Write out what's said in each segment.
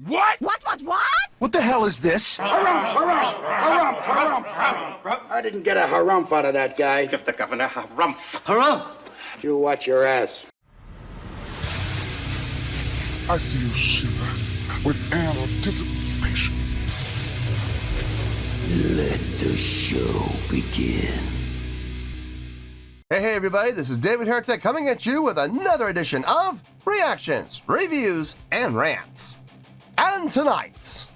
What? What? What the hell is this? Harumph. I didn't get a harumph out of that guy. Give the governor harumph. Harumph! You watch your ass. I see you shiver with anticipation. Let the show begin. Hey everybody, this is David Heretic coming at you with another edition of Reactions, Reviews, and Rants. And tonight...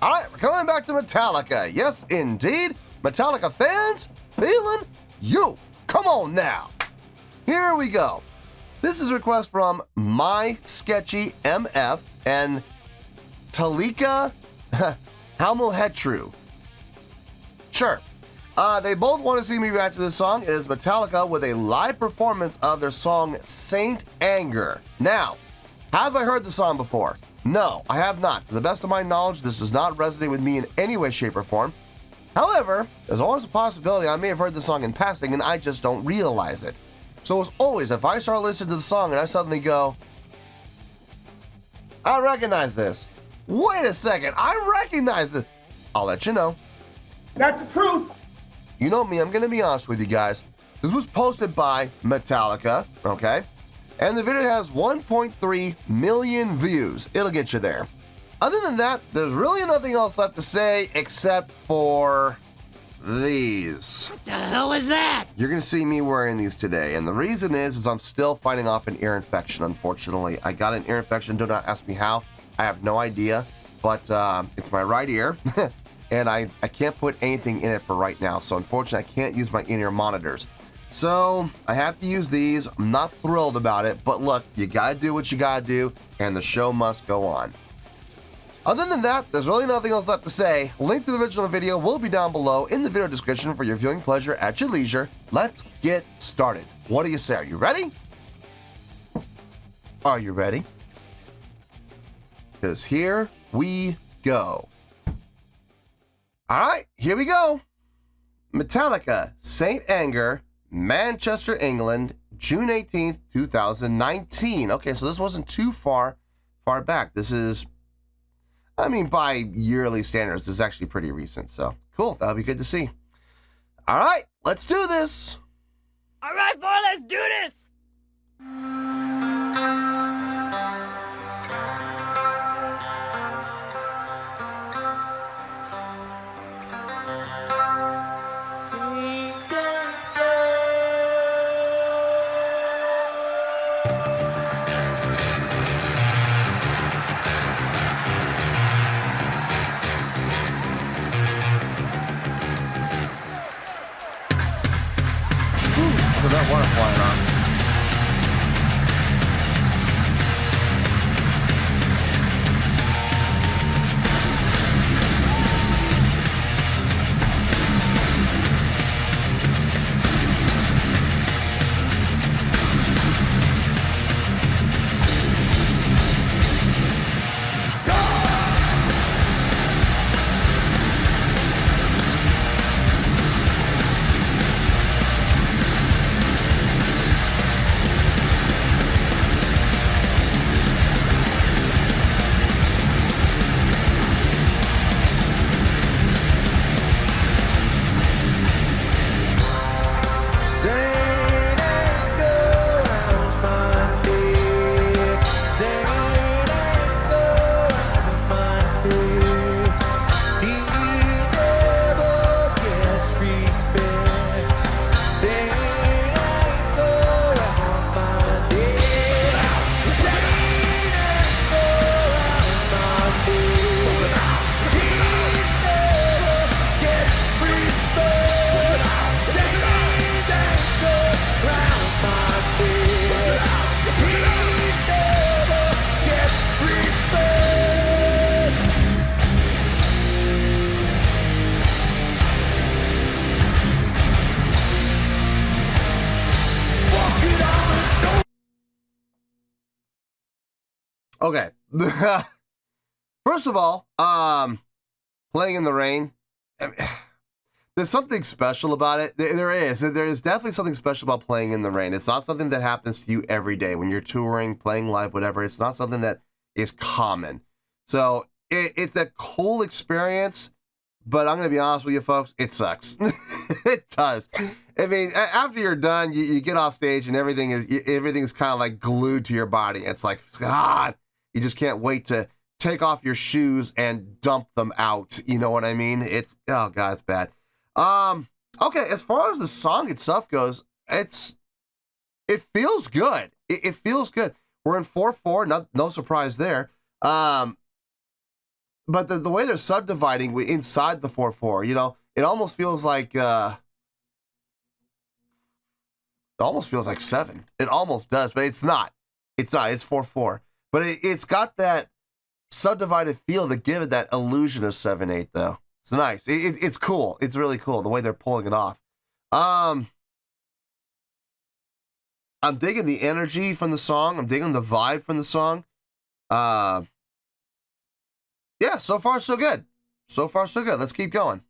Alright, we're coming back to Metallica. Yes, indeed. Metallica Fans FEELIN YOU. Come on now. Here we go. This is a request from My Sketchy MF and Talika Halmelhetru. Sure. They both want to see me react to this song. It is Metallica with a live performance of their song Saint Anger. Now, have I heard the song before? No, I have not. To the best of my knowledge, this does not resonate with me in any way, shape, or form. However, there's always a possibility I may have heard the song in passing and I just don't realize it. So as always, if I start listening to the song and I suddenly go, I recognize this. Wait a second, I recognize this. I'll let you know. That's the truth. You know me, I'm gonna be honest with you guys. This was posted by Metallica, okay? And the video has 1.3 million views. It'll get you there. Other than that, there's really nothing else left to say except for these. What the hell is that? You're gonna see me wearing these today, and the reason is I'm still fighting off an ear infection, unfortunately. I got an ear infection, do not ask me how. I have no idea, but it's my right ear, and I can't put anything in it for right now, so unfortunately I can't use my in-ear monitors. So I have to use these. I'm not thrilled about it, but look, you gotta do what you gotta do, and the show must go on. Other than that, there's really nothing else left to say. Link to the original video will be down below in the video description for your viewing pleasure at your leisure. Let's get started. What do you say? Are you ready? Are you ready? Because here we go. All right, here we go. Metallica, Saint Anger, Manchester, England, June 18th, 2019. Okay, so this wasn't too far back. This is, I mean, by yearly standards, this is actually pretty recent. So cool, that'll be good to see. All right, let's do this. All right, boy, let's do this. Look at that water flying on. Okay. First of all, playing in the rain, there's something special about it. There is definitely something special about playing in the rain. It's not something that happens to you every day when you're touring, playing live, whatever. It's not something that is common. So it's a cool experience, but I'm going to be honest with you folks, it sucks. It does. I mean, after you're done, you get off stage and everything is kind of like glued to your body. It's like, God, you just can't wait to take off your shoes and dump them out. You know what I mean? Oh God, it's bad. Okay, as far as the song itself goes, it feels good. It feels good. We're in 4/4, no surprise there. But the way they're subdividing inside the 4/4, you know, it almost feels like 7. It almost does, but it's not. It's not. It's 4/4. But it's got that subdivided feel to give it that illusion of 7/8, though. It's nice. It's cool. It's really cool the way they're pulling it off. I'm digging the energy from the song. I'm digging the vibe from the song. Yeah, so far so good. So far so good. Let's keep going.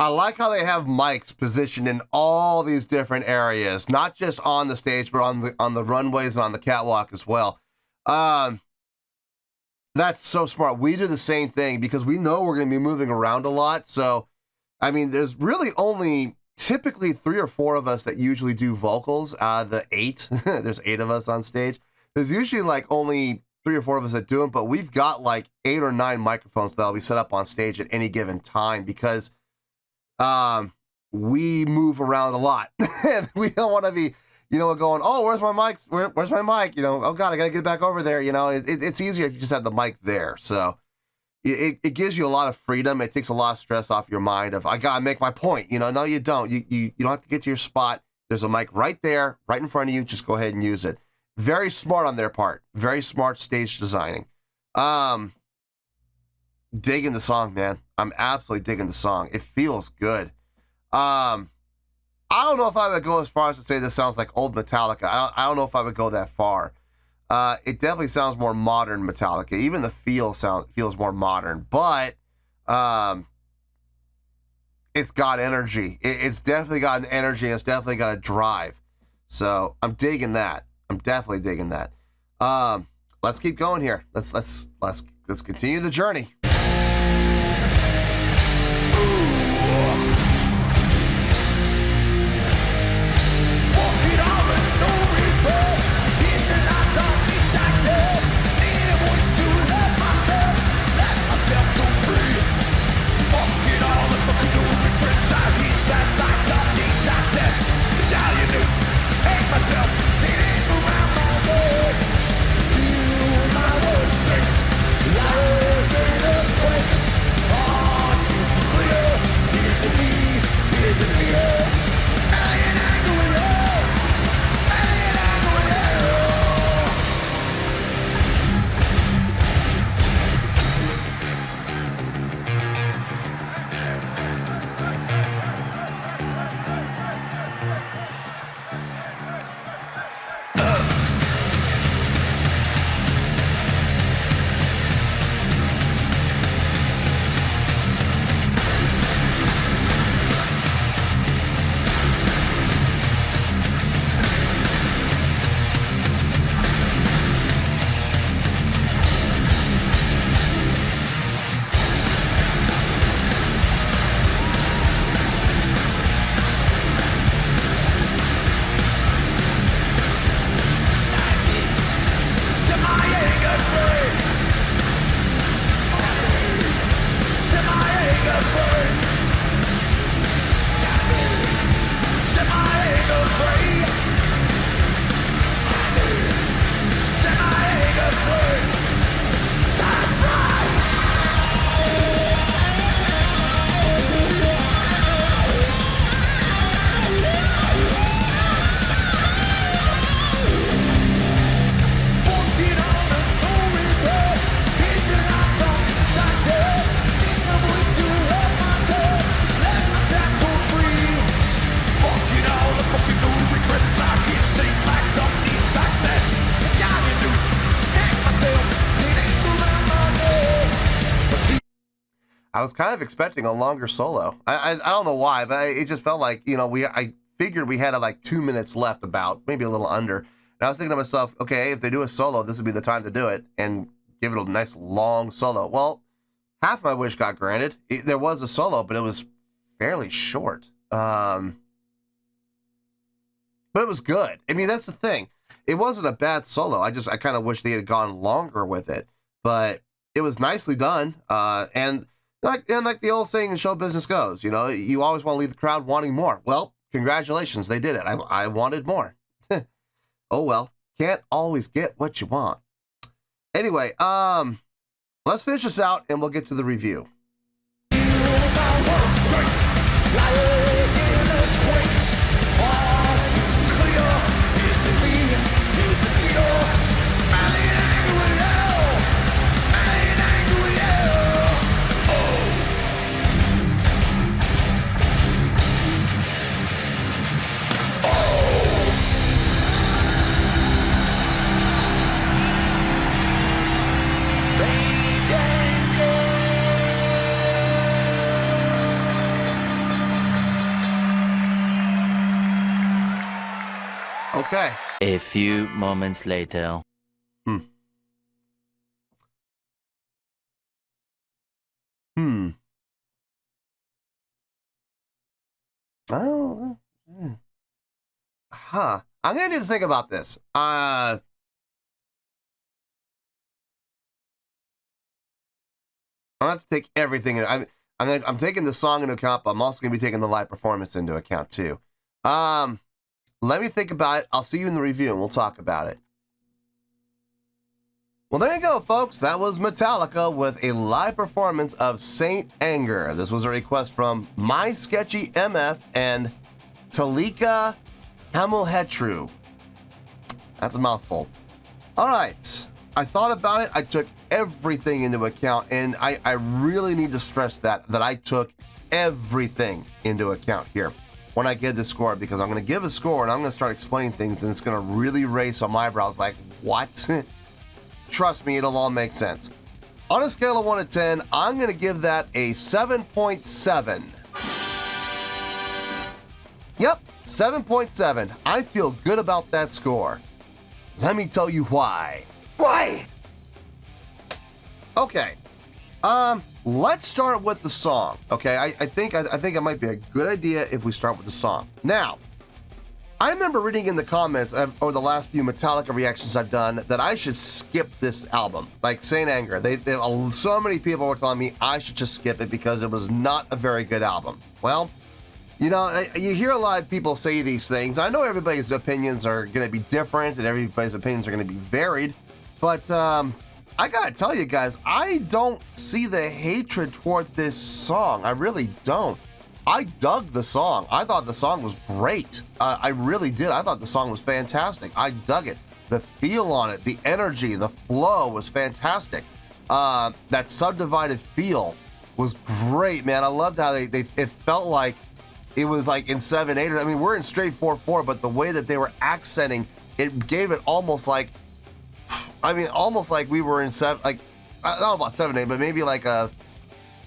I like how they have mics positioned in all these different areas, not just on the stage, but on the runways and on the catwalk as well. That's so smart. We do the same thing because we know we're going to be moving around a lot. So, I mean, there's really only typically 3 or 4 of us that usually do vocals. The 8, there's 8 of us on stage. There's usually like only 3 or 4 of us that do it, but we've got like 8 or 9 microphones that'll be set up on stage at any given time because we move around a lot. We don't want to be, you know, going, oh, where's my mic? Where's my mic? You know, oh God, I got to get back over there. You know, it's easier if you just have the mic there. So it gives you a lot of freedom. It takes a lot of stress off your mind of, I got to make my point. You know, no, you don't. You don't have to get to your spot. There's a mic right there, right in front of you. Just go ahead and use it. Very smart on their part. Very smart stage designing. Digging the song, man. I'm absolutely digging the song. It feels good. I don't know if I would go as far as to say this sounds like old Metallica. I don't know if I would go that far. It definitely sounds more modern Metallica. Even the feels more modern, but it's got energy. It's definitely got an energy. And it's definitely got a drive. So I'm digging that. I'm definitely digging that. Let's keep going here. Let's continue the journey. Myself, sitting around my bed. I was kind of expecting a longer solo. I don't know why, but it just felt like, you know, I figured we had like 2 minutes left, about maybe a little under. And I was thinking to myself, okay, if they do a solo, this would be the time to do it and give it a nice long solo. Well, half my wish got granted. There was a solo, but it was fairly short. But it was good. I mean, that's the thing. It wasn't a bad solo. I kind of wish they had gone longer with it, but it was nicely done. And like the old saying in show business goes, you know, you always want to leave the crowd wanting more. Well, congratulations, they did it. I wanted more. Oh well, can't always get what you want. Anyway, let's finish this out and we'll get to the review. Okay. A few moments later. Oh. I'm gonna need to think about this. I'm gonna have to take everything in. I'm taking the song into account, but I'm also gonna be taking the live performance into account too. Let me think about it. I'll see you in the review and we'll talk about it. Well, there you go, folks. That was Metallica with a live performance of Saint Anger. This was a request from My Sketchy MF and Talika Hamilhetru. That's a mouthful. All right. I thought about it. I took everything into account, and I really need to stress that I took everything into account here when I give the score, because I'm going to give a score and I'm going to start explaining things and it's going to really raise some eyebrows like, what? Trust me, it'll all make sense. On a scale of 1 to 10, I'm going to give that a 7.7. Yep, 7.7. I feel good about that score. Let me tell you why. Why? Okay. Let's start with the song. Okay, I think it might be a good idea if we start with the song. Now, I remember reading in the comments over the last few Metallica reactions I've done that I should skip this album, like Saint Anger. So many people were telling me I should just skip it because it was not a very good album. Well, you know, you hear a lot of people say these things. I know everybody's opinions are going to be different and everybody's opinions are going to be varied, but I gotta tell you guys, I don't see the hatred toward this song. I really don't. I dug the song. I thought the song was great. I really did. I thought the song was fantastic. I dug it. The feel on it, the energy, the flow was fantastic. That subdivided feel was great, man. I loved how it felt like it was like in 7/8. I mean, we're in straight 4/4, but the way that they were accenting, it gave it almost like, almost like we were in I don't know about 7/8, but maybe like a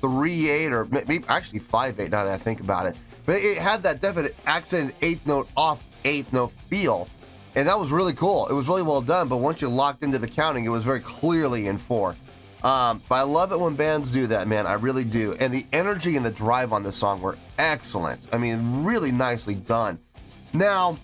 3/8 or maybe actually 5/8 now that I think about it. But it had that definite accented 8th note off 8th note feel, and that was really cool. It was really well done, but once you locked into the counting, it was very clearly in 4. But I love it when bands do that, man. I really do. And the energy and the drive on this song were excellent. I mean, really nicely done. Now,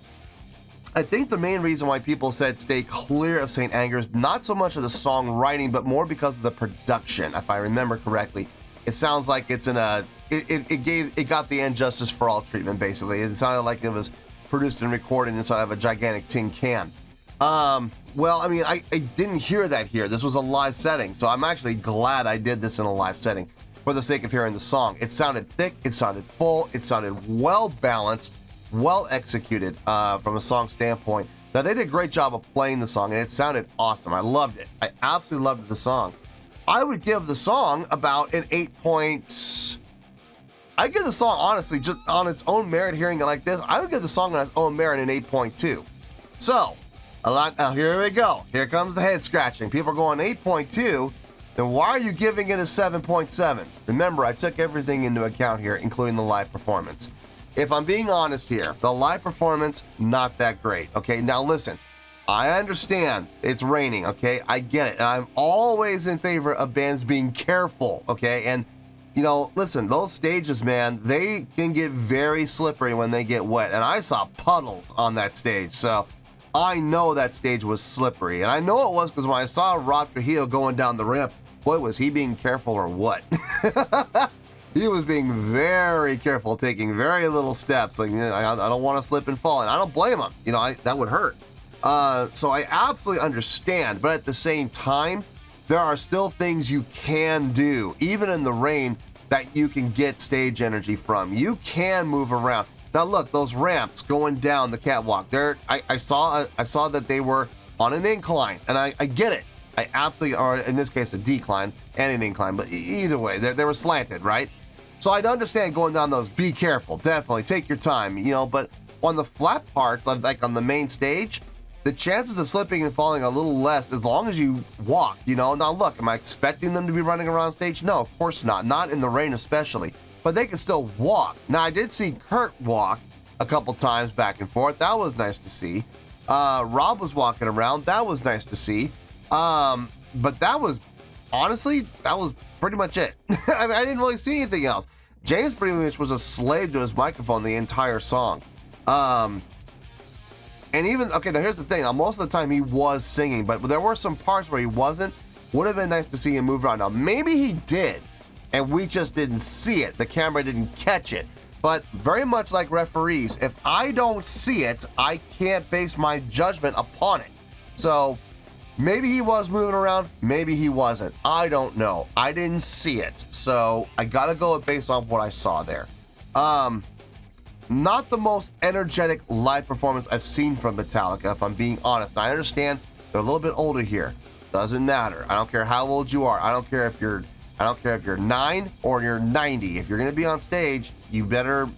I think the main reason why people said stay clear of Saint Anger is not so much of the songwriting, but more because of the production. If I remember correctly, it sounds like it's in a it got the And Justice for All treatment. Basically, it sounded like it was produced and recorded inside of a gigantic tin can. Well, I mean, I didn't hear that here. This was a live setting, so I'm actually glad I did this in a live setting for the sake of hearing the song. It sounded thick, it sounded full, it sounded well balanced, well executed from a song standpoint. Now, they did a great job of playing the song, and it sounded awesome. I loved it. I absolutely loved the song. I would give the song about an 8 points. I give the song, honestly, just on its own merit, hearing it like this, I would give the song on its own merit an 8.2. So, here we go. Here comes the head scratching. People are going 8.2. then why are you giving it a 7.7? Remember, I took everything into account here, including the live performance. If I'm being honest here, the live performance, not that great. Okay, now listen, I understand it's raining, okay? I get it. And I'm always in favor of bands being careful, okay? And, you know, listen, those stages, man, they can get very slippery when they get wet. And I saw puddles on that stage, so I know that stage was slippery. And I know it was because when I saw Rod Trujillo going down the ramp, boy, was he being careful or what? He was being very careful, taking very little steps. Like, I don't want to slip and fall, and I don't blame him. You know, that would hurt. So I absolutely understand, but at the same time, there are still things you can do, even in the rain, that you can get stage energy from. You can move around. Now look, those ramps going down the catwalk, I saw that they were on an incline, and I get it. I absolutely, or in this case, a decline and an incline, but either way, they were slanted, right? So I'd understand going down those, be careful, definitely, take your time, you know, but on the flat parts, like on the main stage, the chances of slipping and falling are a little less as long as you walk, you know. Now look, am I expecting them to be running around stage? No, of course not in the rain especially, but they can still walk. Now I did see Kurt walk a couple times back and forth, that was nice to see. Rob was walking around, that was nice to see. But that was, honestly, that was pretty much it. I mean, I didn't really see anything else. James pretty much was a slave to his microphone the entire song. And even, okay, now here's the thing. Most of the time he was singing, but there were some parts where he wasn't. Would have been nice to see him move around. Now, maybe he did, and we just didn't see it. The camera didn't catch it. But very much like referees, if I don't see it, I can't base my judgment upon it. So maybe he was moving around, maybe he wasn't. I don't know. I didn't see it. So I gotta go based on what I saw there. Not the most energetic live performance I've seen from Metallica, if I'm being honest. I understand they're a little bit older here. Doesn't matter. I don't care how old you are. I don't care if you're 9 or you're 90. If you're gonna be on stage, you better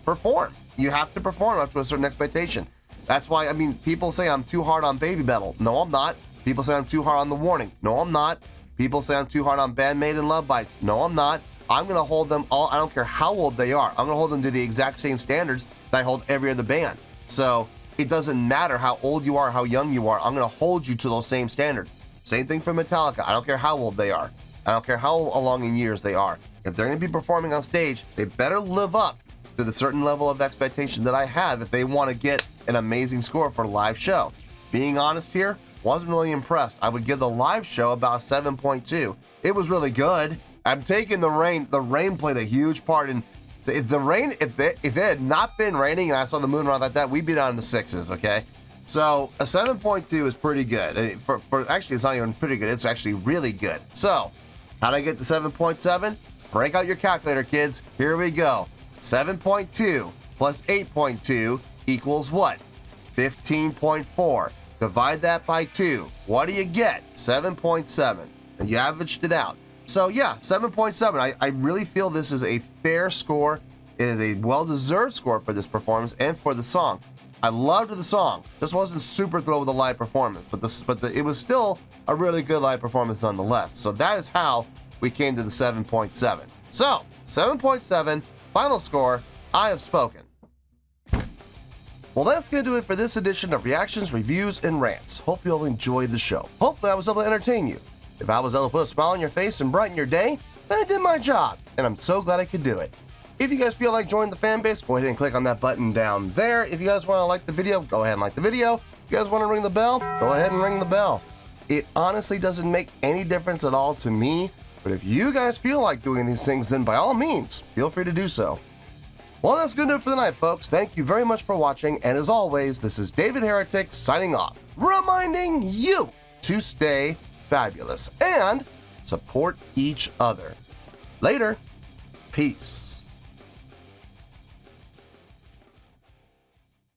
perform. You have to perform up to a certain expectation. That's why, I mean, people say I'm too hard on Baby Metal. No, I'm not. People say I'm too hard on The Warning. No, I'm not. People say I'm too hard on Bandmate and Love Bites. No, I'm not. I'm going to hold them all, I don't care how old they are. I'm going to hold them to the exact same standards that I hold every other band. So it doesn't matter how old you are, how young you are. I'm going to hold you to those same standards. Same thing for Metallica. I don't care how old they are. I don't care how along in years they are. If they're going to be performing on stage, they better live up to the certain level of expectation that I have if they want to get an amazing score for a live show. Being honest here, wasn't really impressed. I would give the live show about a 7.2. It was really good. I'm taking the rain. The rain played a huge part in. So if it had not been raining and I saw the moon around like that, we'd be down in the 6s. Okay, so a 7.2 is pretty good. For actually, it's not even pretty good. It's actually really good. So how did I get to 7.7? Break out your calculator, kids. Here we go. 7.2 plus 8.2 equals what? 15.4. Divide that by 2. What do you get? 7.7. And you averaged it out. So yeah, 7.7. I really feel this is a fair score. It is a well-deserved score for this performance and for the song. I loved the song. Just wasn't super thrilled with the live performance, but it was still a really good live performance nonetheless. So that is how we came to the 7.7. So 7.7, final score. I have spoken. Well, that's going to do it for this edition of Reactions, Reviews, and Rants. Hope you all enjoyed the show. Hopefully I was able to entertain you. If I was able to put a smile on your face and brighten your day, then I did my job, and I'm so glad I could do it. If you guys feel like joining the fan base, go ahead and click on that button down there. If you guys want to like the video, go ahead and like the video. If you guys want to ring the bell, go ahead and ring the bell. It honestly doesn't make any difference at all to me, but if you guys feel like doing these things, then by all means, feel free to do so. Well, that's going to do it for the night, folks. Thank you very much for watching, and as always, this is David Heretic signing off, reminding you to stay fabulous and support each other. Later. Peace.